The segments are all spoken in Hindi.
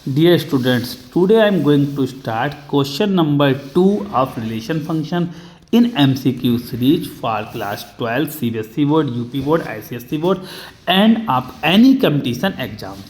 Dear students, today I am going to start question number 2 of relation function in MCQ series for class 12 CBSE board, UP board, ICSE board and आप any competition exams।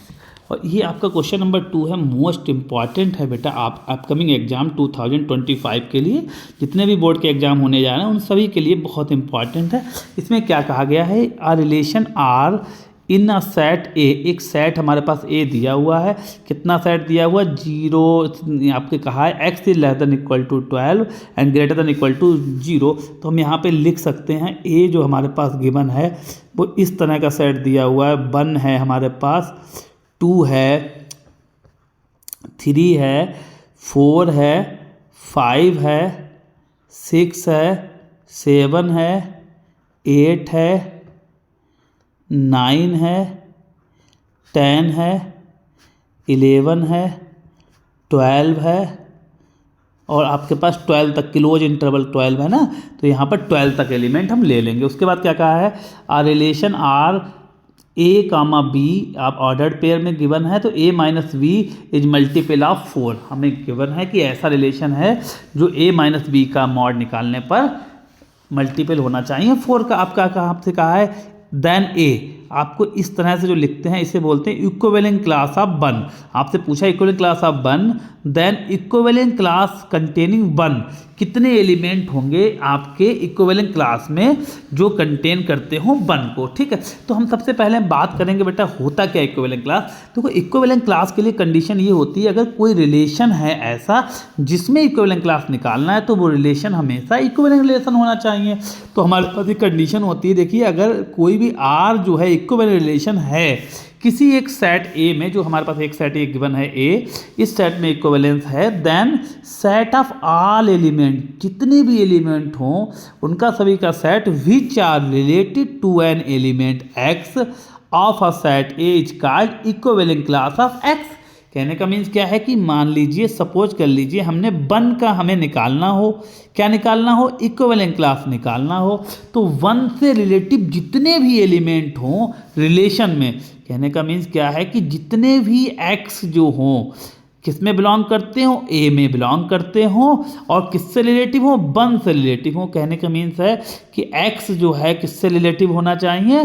और ये आपका क्वेश्चन नंबर 2 है, मोस्ट इम्पॉर्टेंट है बेटा आप अपकमिंग एग्जाम 2025 के लिए जितने भी बोर्ड के एग्जाम होने जा रहे हैं उन सभी के लिए बहुत इंपॉर्टेंट है। इसमें क्या कहा गया है, a relation R in a set A, एक सेट हमारे पास ए दिया हुआ है। कितना सेट दिया हुआ है? 0 आपके कहा है x is less than equal to 12 and greater than equal to 0। तो हम यहाँ पे लिख सकते हैं ए जो हमारे पास गिवन है वो इस तरह का सेट दिया हुआ है। 1 है हमारे पास, 2 है, 3 है, 4 है, 5 है, 6 है, 7 है, 8 है, 9 है, 10 है, 11 है, 12 है और आपके पास 12 तक क्लोज इंटरवल 12 है ना, तो यहाँ पर 12 तक एलिमेंट हम ले लेंगे। उसके बाद क्या कहा है, a relation R A comma B आप ऑर्डर्ड पेयर में गिवन है, तो A minus B is multiple of 4। हमें गिवन है कि ऐसा रिलेशन है जो ए माइनस बी का मॉड निकालने पर मल्टीपल होना चाहिए 4 का। आपका आपसे कहा है देन ए, आपको इस तरह से जो लिखते हैं इसे बोलते हैं इक्विवेलेंट क्लास ऑफ 1। आपसे पूछा equivalent class of 1, then equivalent class containing 1। कितने एलिमेंट होंगे आपके इक्विवेलेंट क्लास में जो कंटेन करते हो 1 को, ठीक है। तो हम सबसे पहले बात करेंगे बेटा होता क्या इक्विवेलेंट क्लास। देखो इक्विवेलेंट क्लास के लिए कंडीशन ये होती है, अगर कोई रिलेशन है ऐसा जिसमें इक्विवेलेंट क्लास निकालना है तो वो रिलेशन हमेशा इक्विवेलेंट रिलेशन होना चाहिए। तो हमारे पास एक कंडीशन होती है, देखिए अगर कोई भी आर जो है इक्विवेलेंट रिलेशन है किसी एक सेट ए में, जो हमारे पास एक सेट ए गिवन है ए, इस सेट में इक्विवेलेंस है, then set of all element, जितने भी एलिमेंट हों उनका सभी का set which are related to an element x of a set A is called equivalent class of x. कहने का मीन्स क्या है कि मान लीजिए सपोज कर लीजिए हमने 1 का हमें निकालना हो, क्या निकालना हो, इक्विवेलेंट क्लास निकालना हो, तो 1 से रिलेटिव जितने भी एलिमेंट हों रिलेशन में, कहने का मीन्स क्या है कि जितने भी x जो हों किस में बिलोंग करते हो, ए में बिलोंग करते हो और किससे रिलेटिव हो, 1 से रिलेटिव हो। कहने का मीन्स है कि x जो है किससे रिलेटिव होना चाहिए,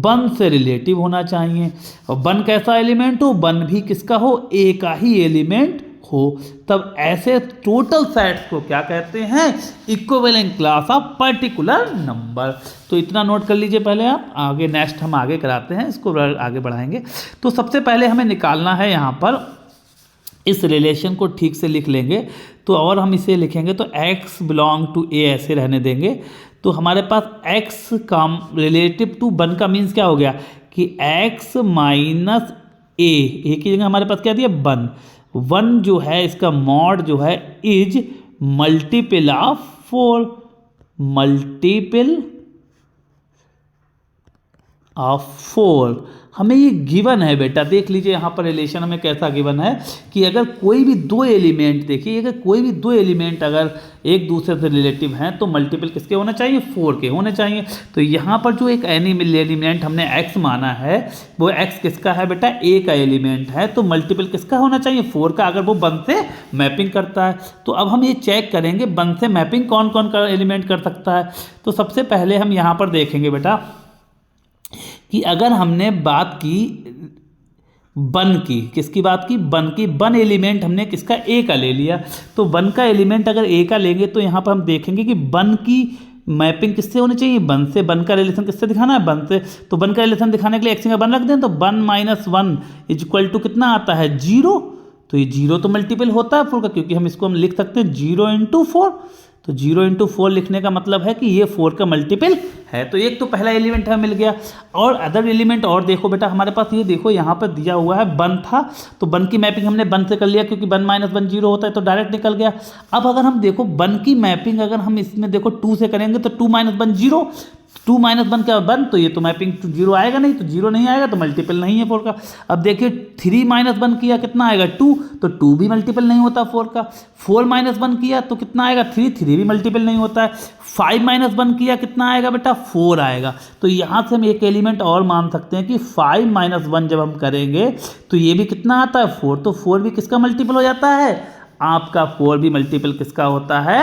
1 से रिलेटिव होना चाहिए। और 1 कैसा एलिमेंट हो, 1 भी किसका हो, ए का ही एलिमेंट हो। तब ऐसे टोटल सेट्स को क्या कहते हैं, equivalent class of particular number. तो इतना नोट कर लीजिए पहले आप, आगे नेक्स्ट हम आगे कराते हैं, इसको आगे बढ़ाएंगे। तो सबसे पहले हमें निकालना है यहाँ पर, इस रिलेशन को ठीक से लिख लेंगे तो, और हम इसे लिखेंगे तो x बिलोंग टू ए ऐसे रहने देंगे। तो हमारे पास x का रिलेटिव टू 1 का मीन्स क्या हो गया कि x माइनस ए की जगह हमारे पास क्या दिया 1। 1 जो है इसका मॉड जो है is multiple of 4, multiple of 4। हमें ये गिवन है बेटा, देख लीजिए यहाँ पर रिलेशन हमें कैसा गिवन है कि अगर कोई भी 2 एलिमेंट, देखिए अगर कोई भी 2 एलिमेंट अगर एक दूसरे से रिलेटिव हैं तो मल्टीपल किसके होने चाहिए, 4 के होने चाहिए। तो यहाँ पर जो एक एलिमेंट हमने x माना है वो x किसका है बेटा, a का एलिमेंट है, तो मल्टीपल किसका होना चाहिए, 4 का, अगर वो 1 से मैपिंग करता है। तो अब हम ये चेक करेंगे 1 से मैपिंग कौन कौन का एलिमेंट कर सकता है। तो सबसे पहले हम यहाँ पर देखेंगे बेटा कि अगर हमने बात की 1 की, किसकी बात की, 1 की, 1 एलिमेंट हमने किसका, ए का ले लिया। तो 1 का एलिमेंट अगर ए का लेंगे तो यहाँ पर हम देखेंगे कि 1 की मैपिंग किससे होनी चाहिए, 1 से। 1 का रिलेशन किससे दिखाना है, 1 से। तो 1 का रिलेशन दिखाने के लिए x का 1 रख दें, तो 1 माइनस 1 इज इक्वल टू कितना आता है, 0। तो ये 0 तो मल्टीपल होता है 4 का, क्योंकि हम इसको हम लिख सकते हैं 0 इंटू 4। तो 0 इंटू 4 लिखने का मतलब है कि ये 4 का मल्टीपल है। तो एक तो पहला एलिमेंट हमें मिल गया। और अदर एलिमेंट और देखो बेटा, हमारे पास ये देखो यहाँ पर दिया हुआ है 1 था, तो 1 की मैपिंग हमने 1 से कर लिया, क्योंकि 1 माइनस 1 0 होता है तो डायरेक्ट निकल गया। अब अगर हम देखो 1 की मैपिंग अगर हम इसमें देखो 2 से करेंगे तो 2 माइनस 1 0, 2 माइनस 1 क्या 1, तो ये तो मैपिंग टू 0 आएगा नहीं, तो 0 नहीं आएगा तो मल्टीपल नहीं है 4 का। अब देखिए 3 माइनस 1 किया कितना आएगा 2, तो 2 भी मल्टीपल नहीं होता 4 का। 4 माइनस 1 किया तो कितना आएगा 3, 3 भी मल्टीपल नहीं होता है। 5 माइनस 1 किया कितना आएगा बेटा 4 आएगा। तो यहाँ से हम एक एलिमेंट और मान सकते हैं कि 5 माइनस 1 जब हम करेंगे तो ये भी कितना आता है 4, तो 4 भी किसका मल्टीपल हो जाता है आपका, 4 भी मल्टीपल किसका होता है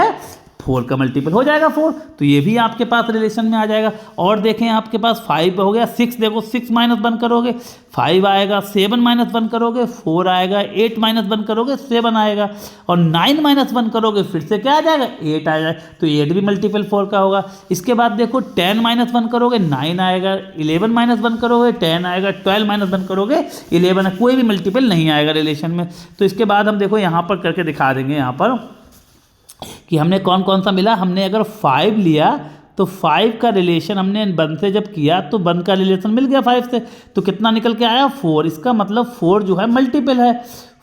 4 का मल्टीपल हो जाएगा 4, तो ये भी आपके पास रिलेशन में आ जाएगा। और देखें आपके पास 5 हो गया, 6 देखो 6 माइनस 1 करोगे 5 आएगा, 7 माइनस 1 करोगे 4 आएगा, 8 माइनस 1 करोगे 7 आएगा, और 9 माइनस 1 करोगे फिर से क्या आ जाएगा 8 आएगा, तो 8 भी मल्टीपल 4 का होगा। इसके बाद देखो 10 माइनस 1 करोगे 9 आएगा, 11 माइनस 1 करोगे 10 आएगा, 12 माइनस 1 करोगे 11, कोई भी मल्टीपल नहीं आएगा रिलेशन में। तो इसके बाद हम देखो यहाँ पर करके दिखा देंगे यहाँ पर कि हमने कौन कौन सा मिला। हमने अगर 5 लिया तो 5 का रिलेशन हमने 1 से जब किया तो 1 का रिलेशन मिल गया 5 से, तो कितना निकल के आया 4। इसका मतलब 4 जो है मल्टीपल है,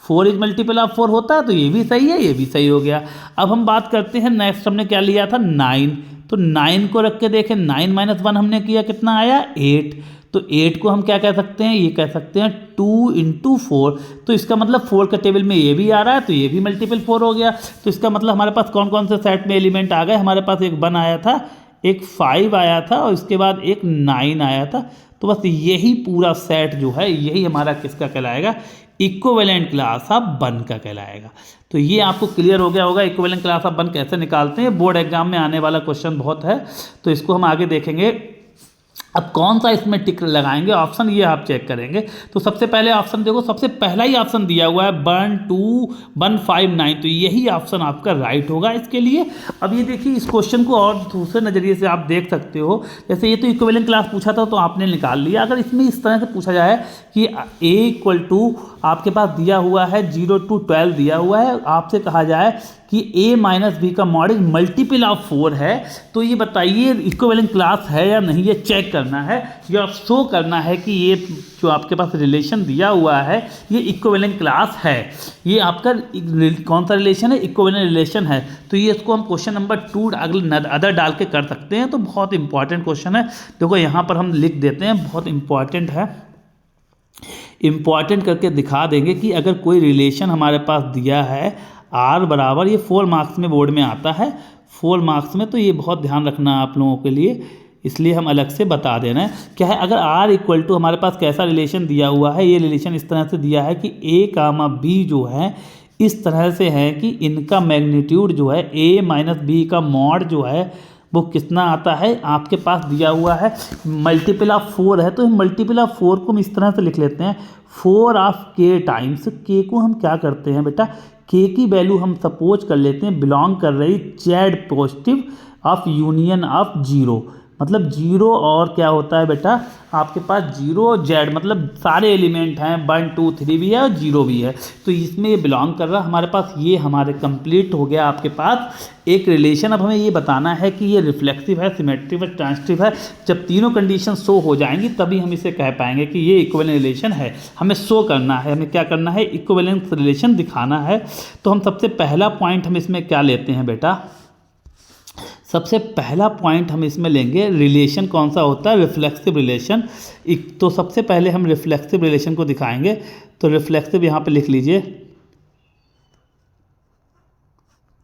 4 इज मल्टीपल ऑफ 4 होता है, तो ये भी सही है, ये भी सही हो गया। अब हम बात करते हैं नेक्स्ट, हमने क्या लिया था 9, तो 9 को रख के देखें 9 माइनस 1 हमने किया कितना आया 8, तो 8 को हम क्या कह सकते हैं, ये कह सकते हैं 2 इंटू 4, तो इसका मतलब 4 का टेबल में ये भी आ रहा है, तो ये भी मल्टीपल 4 हो गया। तो इसका मतलब हमारे पास कौन कौन से सेट में एलिमेंट आ गए, हमारे पास एक 1 आया था, एक 5 आया था, और इसके बाद एक 9 आया था। तो बस यही पूरा सेट जो है यही हमारा किसका कहलाएगा, इक्विवेलेंट क्लास ऑफ 1 का कहलाएगा। तो ये आपको क्लियर हो गया होगा इक्विवेलेंट क्लास ऑफ 1 कैसे निकालते हैं, बोर्ड एग्जाम में आने वाला क्वेश्चन बहुत है, तो इसको हम आगे देखेंगे। अब कौन सा इसमें टिक लगाएंगे ऑप्शन, ये आप चेक करेंगे। तो सबसे पहले ऑप्शन देखो, सबसे पहला ही ऑप्शन दिया हुआ है 1 2 1 5 9, तो यही ऑप्शन आपका राइट होगा इसके लिए। अब ये देखिए इस क्वेश्चन को और दूसरे नज़रिए से आप देख सकते हो, जैसे ये तो इक्विवेलेंट क्लास पूछा था तो आपने निकाल लिया। अगर इसमें इस तरह से पूछा जाए कि a इक्वल टू आपके पास दिया हुआ है 0 to 12 दिया हुआ है, आपसे कहा जाए कि a माइनस बी का मॉड मल्टीपल ऑफ 4 है, तो ये बताइए इक्विवेलेंट क्लास है या नहीं, ये चेक करना है या शो करना है कि ये जो आपके पास रिलेशन दिया हुआ है ये इक्विवेलेंट क्लास है। ये आपका कौन सा रिलेशन है, इक्विवेलेंट रिलेशन है। तो ये इसको हम क्वेश्चन नंबर 2 अदर डाल के कर सकते हैं, तो बहुत इंपॉर्टेंट क्वेश्चन है। देखो यहाँ पर हम लिख देते हैं, बहुत इंपॉर्टेंट है, इंपॉर्टेंट करके दिखा देंगे कि अगर कोई रिलेशन हमारे पास दिया है r बराबर, ये 4 मार्क्स में बोर्ड में आता है 4 मार्क्स में, तो ये बहुत ध्यान रखना है आप लोगों के लिए, इसलिए हम अलग से बता दे रहे हैं क्या है। अगर r इक्वल टू हमारे पास कैसा रिलेशन दिया हुआ है, ये रिलेशन इस तरह से दिया है कि a कामा b जो है इस तरह से है कि इनका मैग्नीट्यूड जो है a माइनस बी का मॉड जो है वो कितना आता है, आपके पास दिया हुआ है मल्टीपल ऑफ 4 है, तो मल्टीपल ऑफ 4 को हम इस तरह से लिख लेते हैं 4 ऑफ k टाइम्स k को हम क्या करते हैं बेटा, k की वैल्यू हम सपोज कर लेते हैं बिलोंग कर रही z positive of union of 0, मतलब 0 और क्या होता है बेटा आपके पास 0 z, मतलब सारे एलिमेंट हैं 1 2 3 भी है और 0 भी है, तो इसमें ये बिलोंग कर रहा है हमारे पास। ये हमारे कंप्लीट हो गया आपके पास एक रिलेशन। अब हमें ये बताना है कि ये रिफ्लेक्सिव है, सिमेट्रिक है, ट्रांजिटिव है। जब तीनों कंडीशन शो हो जाएंगी तभी हम इसे कह पाएंगे कि ये इक्विवेलेंट रिलेशन है। हमें शो करना है, हमें क्या करना है, इक्विवेलेंट रिलेशन दिखाना है। तो हम सबसे पहला पॉइंट हम इसमें क्या लेते हैं बेटा, सबसे पहला पॉइंट हम इसमें लेंगे रिलेशन कौन सा होता है, रिफ्लेक्सिव रिलेशन। तो सबसे पहले हम रिफ्लेक्सिव रिलेशन को दिखाएंगे। तो रिफ्लेक्सिव यहाँ पे लिख लीजिए,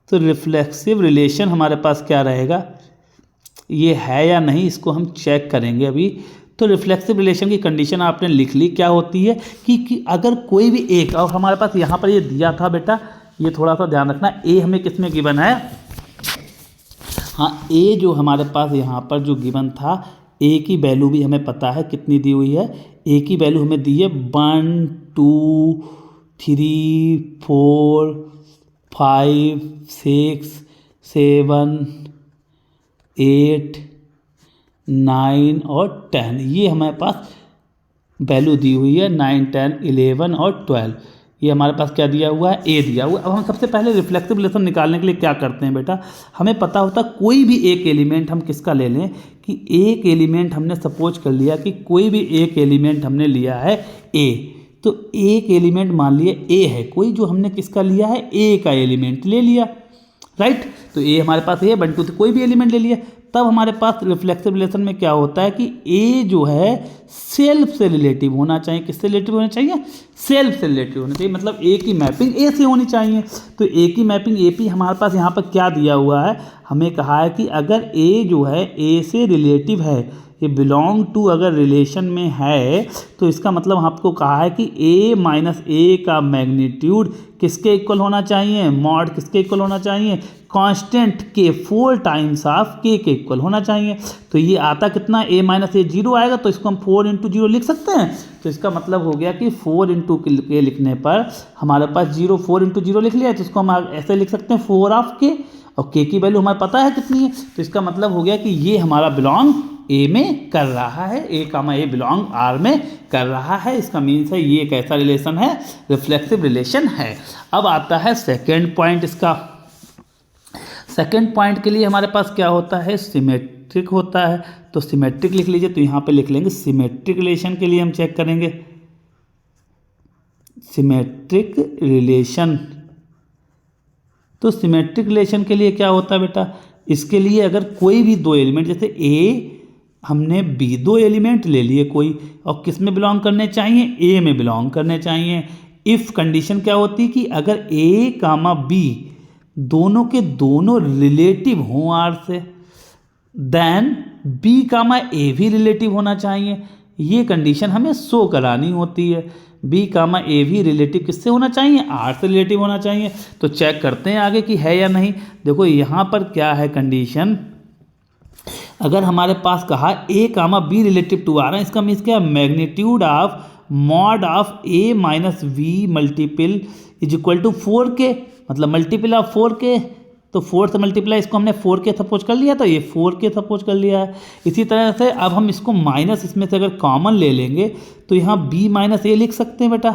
तो रिफ्लेक्सिव रिलेशन हमारे पास क्या रहेगा, ये है या नहीं इसको हम चेक करेंगे अभी। तो रिफ्लेक्सिव रिलेशन की कंडीशन आपने लिख ली, क्या होती है कि अगर कोई भी एक, और हमारे पास यहाँ पर ये दिया था बेटा, ये थोड़ा सा ध्यान रखना, ए हमें किसमें गिवन है, हाँ ए जो हमारे पास यहाँ पर जो गिवन था, ए की वैल्यू भी हमें पता है कितनी दी हुई है, ए की वैल्यू हमें दी है 1 2 3 4 5 6 7 8 9 और 10, ये हमारे पास वैल्यू दी हुई है 9 10 11 और 12, ये हमारे पास क्या दिया हुआ है, ए दिया हुआ है। अब हम सबसे पहले रिफ्लेक्सिव रिलेशन निकालने के लिए क्या करते हैं बेटा, हमें पता होता कोई भी एक एलिमेंट हम किसका ले लें, कि एक एलिमेंट हमने सपोज कर लिया कि कोई भी एक एलिमेंट हमने लिया है ए, तो एक एलिमेंट मान लिया ए है कोई, जो हमने किसका लिया है, ए का एलिमेंट ले लिया, राइट। तो ए हमारे पास ये 1 2 3 कोई भी एलिमेंट ले लिया, तब हमारे पास रिफ्लेक्सिव रिलेशन में क्या होता है कि ए जो है सेल्फ से रिलेटिव होना चाहिए। किससे रिलेटिव होना चाहिए? सेल्फ से रिलेटिव होना चाहिए, मतलब ए की मैपिंग ए से होनी चाहिए। तो ए की मैपिंग ए पी हमारे पास यहाँ पर क्या दिया हुआ है, हमें कहा है कि अगर ए जो है ए से रिलेटिव है, ये बिलोंग टू अगर रिलेशन में है, तो इसका मतलब आपको कहा है कि a माइनस ए का मैग्नीट्यूड किसके इक्वल होना चाहिए? मॉड किसके इक्वल होना चाहिए? कांस्टेंट के 4 टाइम्स ऑफ के इक्वल होना चाहिए। तो ये आता कितना? a माइनस ए 0 आएगा, तो इसको हम 4 इंटू 0 लिख सकते हैं। तो इसका मतलब हो गया कि 4 इंटू के लिखने पर हमारे पास 4 इंटू 0 लिख लिया, तो इसको हम ऐसे लिख सकते हैं 4 ऑफ के, और के की वैल्यू हमें पता है कितनी है। तो इसका मतलब हो गया कि ये हमारा बिलोंग ए में कर रहा है, ए कामा ए बिलोंग आर में कर रहा है। इसका मीन्स है ये एक ऐसा रिलेशन है, रिफ्लेक्सिव रिलेशन है। अब आता है सेकेंड पॉइंट इसका। सेकेंड पॉइंट के लिए हमारे पास क्या होता है? सिमेट्रिक होता है। तो सिमेट्रिक लिख लीजिए, तो यहाँ पे लिख लेंगे सिमेट्रिक रिलेशन के लिए हम चेक करेंगे सिमेट्रिक रिलेशन। तो सिमेट्रिक रिलेशन के लिए क्या होता है बेटा? इसके लिए अगर कोई भी दो एलिमेंट, जैसे ए हमने बी, दो एलिमेंट ले लिए कोई, और किस में बिलोंग करने चाहिए? ए में बिलोंग करने चाहिए। इफ कंडीशन क्या होती है कि अगर ए कामा बी दोनों के दोनों रिलेटिव हों आर से, देन बी कामा ए भी रिलेटिव होना चाहिए। ये कंडीशन हमें शो करानी होती है। बी कामा ए भी रिलेटिव किससे होना चाहिए? आर से रिलेटिव होना चाहिए। तो चेक करते हैं आगे कि है या नहीं। देखो यहाँ पर क्या है कंडीशन, अगर हमारे पास कहा A comma B relative to R है, इसका मीन्स क्या? Magnitude of mod of A minus V multiple is equal to 4k, मतलब मल्टीपल ऑफ 4k। तो 4 से मल्टीप्लाई इसको हमने 4k सपोज कर लिया, तो ये 4k सपोज कर लिया है। इसी तरह से अब हम इसको माइनस, इसमें से अगर कॉमन ले लेंगे तो यहाँ b माइनस ए लिख सकते हैं बेटा।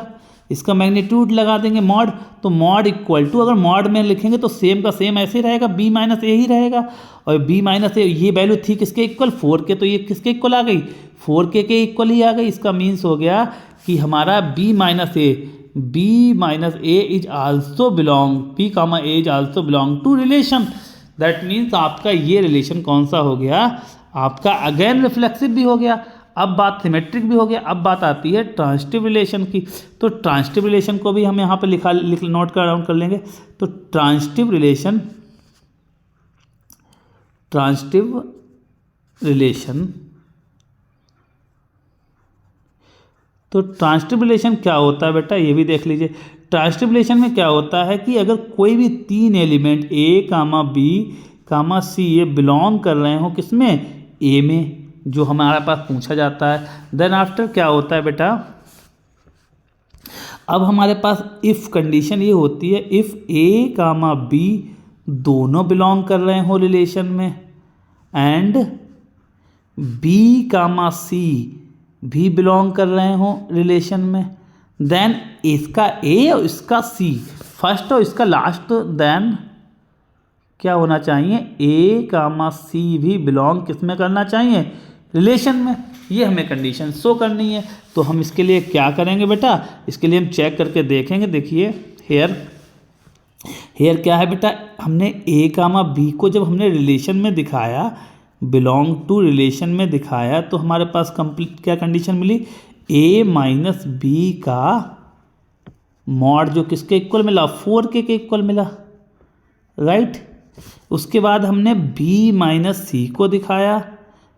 इसका मैग्नीट्यूड लगा देंगे मॉड, तो मॉड इक्वल टू, अगर मॉड में लिखेंगे तो सेम का सेम ऐसे ही रहेगा, b माइनस ए ही रहेगा। और b माइनस ए ये वैल्यू थी किसके इक्वल? 4k, तो ये किसके इक्वल आ गई? 4k के इक्वल ही आ गई। इसका मीन्स हो गया कि हमारा b minus A is also belong, b comma A is also belong to relation. That means आपका ये रिलेशन कौन सा हो गया? आपका अगेन रिफ्लेक्सिव भी हो गया। अब बात सिमेट्रिक भी हो गया। अब बात आती है ट्रांजिटिव रिलेशन की। तो ट्रांजिटिव रिलेशन को भी हम यहाँ पे नोट कर लेंगे। तो ट्रांजिटिव रिलेशन तो ट्रांजिटिव रिलेशन क्या होता है बेटा, ये भी देख लीजिए। ट्रांजिटिव रिलेशन में क्या होता है कि अगर कोई भी तीन एलिमेंट ए कामा बी कामा सी ये बिलोंग कर रहे हो किसमें? ए में, जो हमारे पास पूछा जाता है। देन आफ्टर क्या होता है बेटा, अब हमारे पास इफ़ कंडीशन ये होती है, इफ़ ए कामा बी दोनों बिलोंग कर रहे हो रिलेशन में, एंड बी कामा सी भी बिलोंग कर रहे हो रिलेशन में, देन इसका ए और इसका सी फर्स्ट और इसका लास्ट, देन क्या होना चाहिए? ए कामा सी भी बिलोंग किस में करना चाहिए? रिलेशन में। ये हमें कंडीशन शो करनी है। तो हम इसके लिए क्या करेंगे बेटा? इसके लिए हम चेक करके देखेंगे। देखिए हेयर क्या है बेटा, हमने ए कामा बी को जब हमने रिलेशन में दिखाया, बिलोंग टू रिलेशन में दिखाया, तो हमारे पास कंप्लीट क्या कंडीशन मिली? ए माइनस बी का मॉड जो किसके इक्वल मिला? 4k के इक्वल मिला, राइट। उसके बाद हमने b माइनस सी को दिखाया,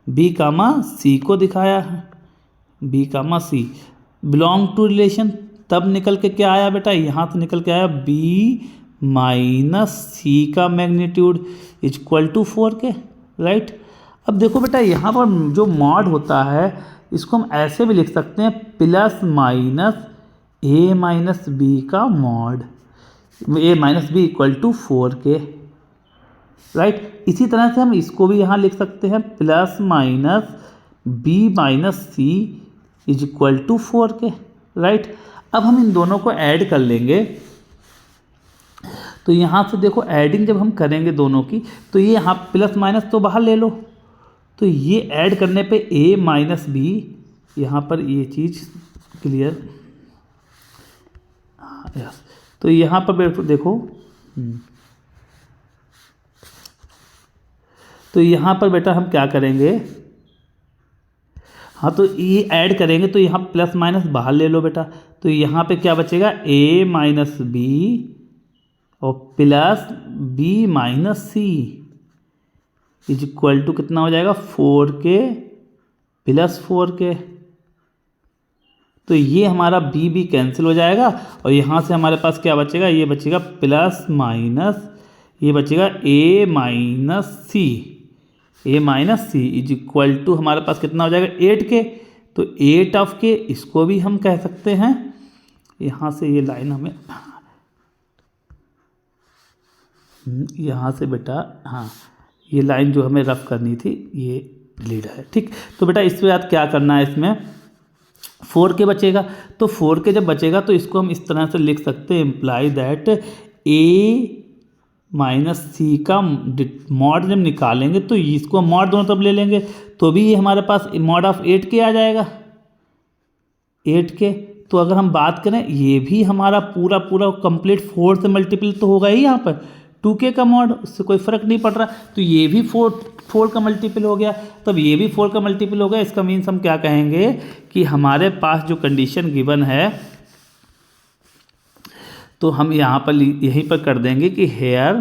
b कामा सी को दिखाया, b comma C belong to relation. तब निकल के क्या आया बेटा? यहाँ से निकल के आया b माइनस सी का magnitude is equal to 4k, right. अब देखो बेटा, यहाँ पर जो मॉड होता है इसको हम ऐसे भी लिख सकते हैं, plus minus a minus B का mod, a minus B equal to 4k, right. इसी तरह से हम इसको भी यहाँ लिख सकते हैं, plus minus b minus C is equal to 4k, right. अब हम इन दोनों को ऐड कर लेंगे। तो यहाँ से देखो ऐडिंग जब हम करेंगे दोनों की, तो ये यहाँ प्लस माइनस तो बाहर ले लो, तो ये ऐड करने पे a माइनस बी, यहाँ पर ये चीज़ क्लियर, यस। तो यहाँ पर देखो तो यहाँ पर बेटा हम क्या करेंगे, हाँ तो ये ऐड करेंगे तो यहाँ प्लस माइनस बाहर ले लो बेटा, तो यहाँ पे क्या बचेगा a माइनस बी और plus b minus C is equal to कितना हो जाएगा 4k प्लस 4k। तो ये हमारा b कैंसिल हो जाएगा और यहाँ से हमारे पास क्या बचेगा, ये बचेगा प्लस माइनस, ये बचेगा a minus C is equal to हमारे पास कितना हो जाएगा 8k। तो 8 ऑफ k इसको भी हम कह सकते हैं, यहाँ से ये लाइन हमें यहाँ से बेटा, हाँ ये लाइन जो हमें रफ करनी थी ये डिलीट है, ठीक। तो बेटा इस बाद क्या करना है, इसमें 4k बचेगा, तो 4k जब बचेगा तो इसको हम इस तरह से लिख सकते हैं, imply that a minus C का मॉड जब निकालेंगे तो इसको मॉड दोनों तरफ ले लेंगे तो भी ये हमारे पास मॉड ऑफ 8k आ जाएगा 8k। तो अगर हम बात करें ये भी हमारा पूरा कंप्लीट 4 से मल्टीपल तो होगा ही, यहाँ पर 2k का मॉड, उससे कोई फ़र्क नहीं पड़ रहा, तो ये भी 4 का मल्टीपल हो गया, तब ये भी 4 का मल्टीपल हो गया। इसका मीन्स हम क्या कहेंगे कि हमारे पास जो कंडीशन गिवन है तो हम यहाँ पर यहीं पर कर देंगे कि here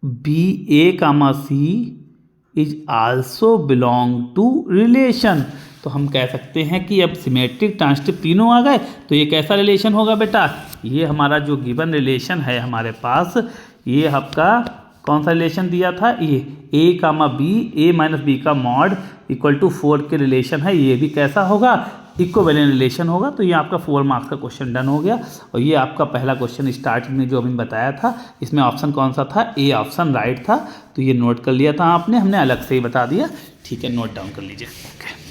BA, C is also belong to relation. तो हम कह सकते हैं कि अब सिमेट्रिक ट्रांजिटिव तीनों आ गए, तो ये कैसा रिलेशन होगा बेटा, ये हमारा जो गिवन रिलेशन है हमारे पास, ये आपका कौन सा रिलेशन दिया था, ये A माइनस बी का मॉड इक्वल टू 4 के रिलेशन है, ये भी कैसा होगा, इक्विवेलेंट रिलेशन होगा। तो ये आपका 4 मार्क्स का क्वेश्चन डन हो गया। और ये आपका पहला क्वेश्चन स्टार्टिंग में जो अभी बताया था, इसमें ऑप्शन कौन सा था, ए ऑप्शन राइट था। तो ये नोट कर लिया था आपने, हमने अलग से ही बता दिया, ठीक है, नोट डाउन कर लीजिए। ओके।